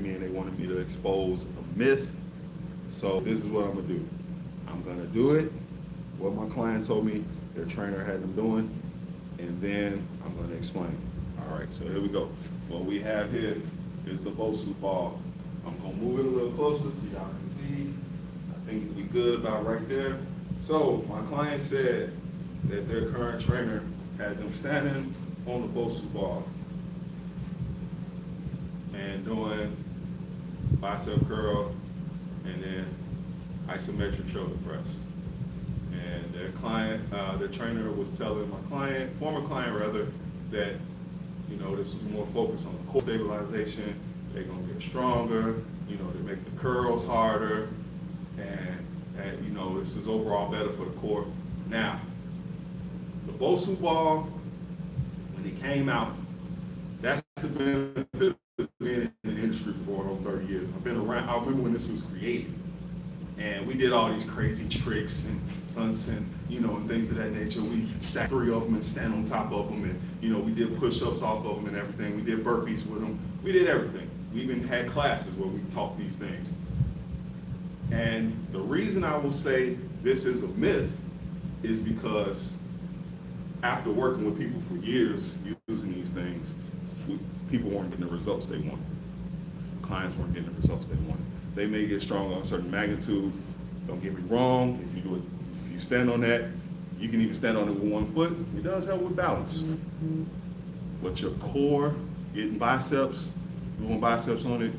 me and they wanted me to expose a myth. So this is what I'm gonna do. I'm gonna do it, what my client told me their trainer had them doing, and then I'm gonna explain. All right, so here we go. What we have here is the Bosu ball. I'm gonna move it a little closer so y'all can see. I think we good about right there. So my client said that their current trainer had them standing on the Bosu ball and doing bicep curl and then isometric shoulder press. And their client, their trainer was telling my client, former client rather, that this was more focused on the core stabilization. They're gonna get stronger. They make the curls harder, and this is overall better for the core. Now, the Bosu ball, when it came out, that's the benefit of being in the industry for going on 30 years. I've been around. I remember when this was created, and we did all these crazy tricks and stunts and and things of that nature. We stacked 3 of them and stand on top of them, and we did push-ups off of them and everything. We did burpees with them. We did everything. We even had classes where we taught these things. And the reason I will say this is a myth is because after working with people for years using these things, people weren't getting the results they wanted. Clients weren't getting the results they wanted. They may get strong on a certain magnitude. Don't get me wrong, if you stand on that, you can even stand on it with 1 foot. It does help with balance. But your core, getting biceps, doing biceps on it,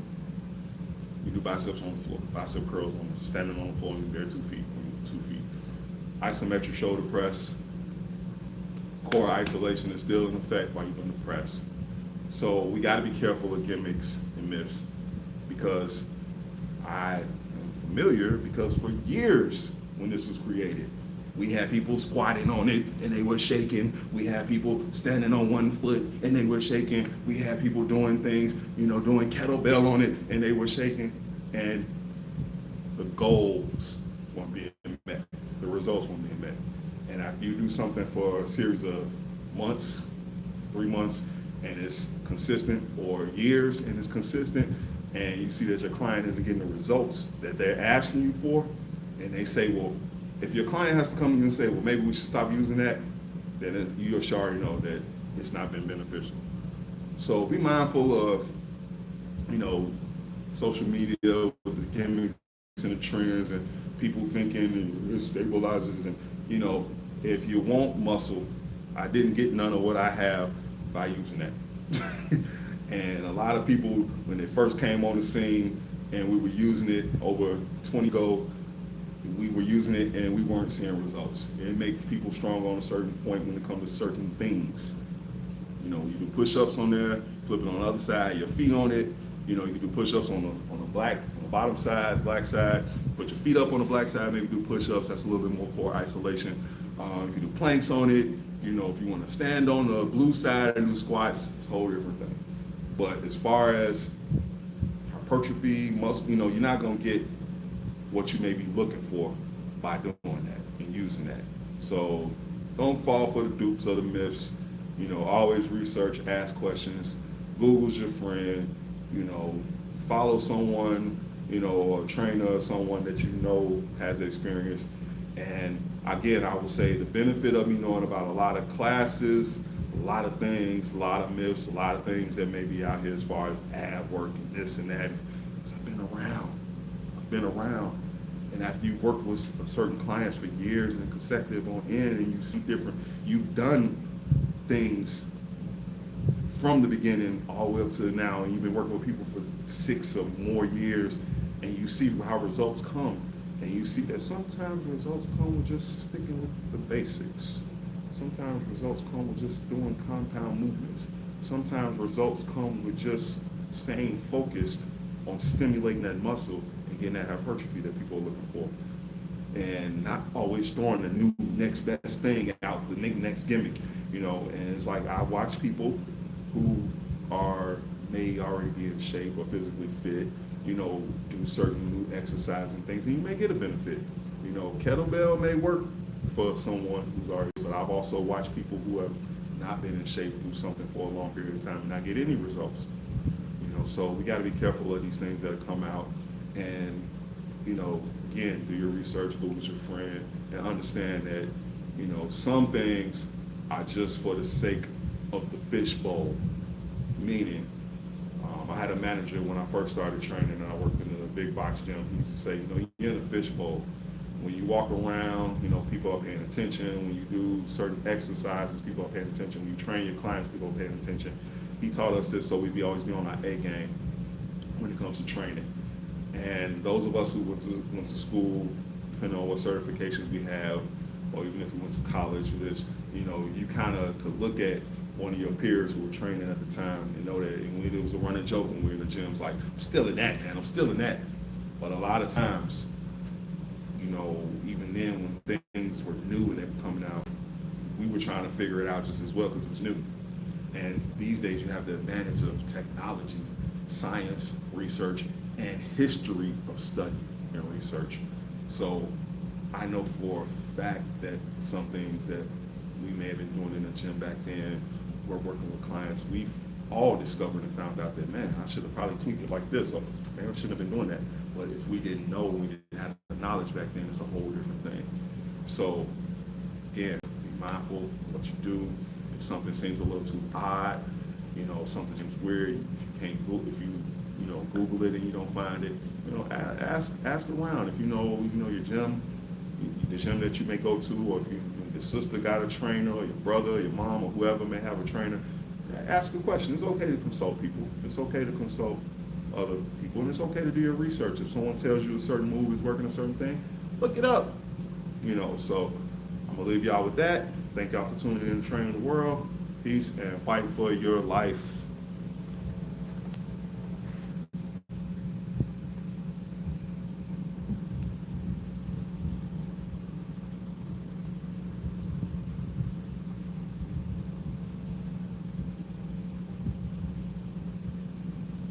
you do biceps on the floor, bicep curls standing on the floor, and you're bare 2 feet, 2 feet. Isometric shoulder press, core isolation is still in effect while you're doing the press. So we got to be careful of gimmicks and myths, because I am familiar, because for years when this was created, we had people squatting on it and they were shaking. We had people standing on 1 foot and they were shaking. We had people doing things, doing kettlebell on it and they were shaking. And the goals weren't being met. The results weren't being met. And after you do something for a series of months, 3 months, and it's consistent, or years and it's consistent, and you see that your client isn't getting the results that they're asking you for, and they say, well, if your client has to come to you and say, well, maybe we should stop using that, then you should already know that it's not been beneficial. So be mindful of, social media with the gimmicks and the trends and people thinking and it stabilizes. And, if you want muscle, I didn't get none of what I have by using that. And a lot of people, when they first came on the scene and we were using it over 20 ago, we were using it and we weren't seeing results. It makes people strong on a certain point when it comes to certain things. You do push-ups on there, flip it on the other side, your feet on it. You can do push-ups on the bottom side, black side. Put your feet up on the black side, maybe do push-ups. That's a little bit more core isolation. You can do planks on it. If you want to stand on the blue side and do squats, it's a whole different thing. But as far as hypertrophy, muscle, you're not gonna get what you may be looking for by doing that and using that. So don't fall for the dupes of the myths. Always research, ask questions. Google's your friend. Follow someone, a trainer or someone that has experience. And again, I will say the benefit of me knowing about a lot of classes, a lot of things, a lot of myths, a lot of things that may be out here as far as ad work and this and that, because I've been around. And after you've worked with certain clients for years and consecutive on end, and you see you've done things from the beginning all the way up to now, and you've been working with people for 6 or more years, and you see how results come. And you see that sometimes results come with just sticking with the basics. Sometimes results come with just doing compound movements. Sometimes results come with just staying focused on stimulating that muscle and getting that hypertrophy that people are looking for. And not always throwing the new next best thing out, the next gimmick, and it's like I watch people who may already be in shape or physically fit, do certain new exercise and things, and you may get a benefit. Kettlebell may work for someone who's already, but I've also watched people who have not been in shape do something for a long period of time and not get any results. so we got to be careful of these things that come out, and again, do your research, Google's your friend, and understand that some things are just for the sake of the fishbowl. Meaning, I had a manager when I first started training, and I worked in a big box gym. He used to say, you're in a fishbowl. When you walk around, people are paying attention. When you do certain exercises, people are paying attention. When you train your clients, people are paying attention. He taught us this so we'd always be on our A game when it comes to training. And those of us who went to school, depending on what certifications we have, or even if we went to college for this, you kind of could look at one of your peers who were training at the time and know that when it was a running joke when we were in the gyms, like, I'm still in that, man, I'm still in that. But a lot of times, even then when things were new and they were coming out, we were trying to figure it out just as well because it was new. And these days you have the advantage of technology, science, research, and history of study and research. So I know for a fact that some things that we may have been doing in the gym back then, we're working with clients, we've all discovered and found out that, man, I should have probably tweaked it like this, or man, I shouldn't have been doing that. But if we didn't know, we didn't have the knowledge back then, it's a whole different thing. So again, be mindful of what you do. If something seems a little too odd, if something seems weird, if you can't Google, if you Google it and you don't find it, ask around. If you know your gym, the gym that you may go to, or if your sister got a trainer, or your brother, your mom, or whoever may have a trainer, ask a question. It's okay to consult people. It's okay to consult other people, and it's okay to do your research. If someone tells you a certain move is working a certain thing, look it up. So I'm gonna leave y'all with that. Thank y'all for tuning in to Training the World. Peace and fight for your life.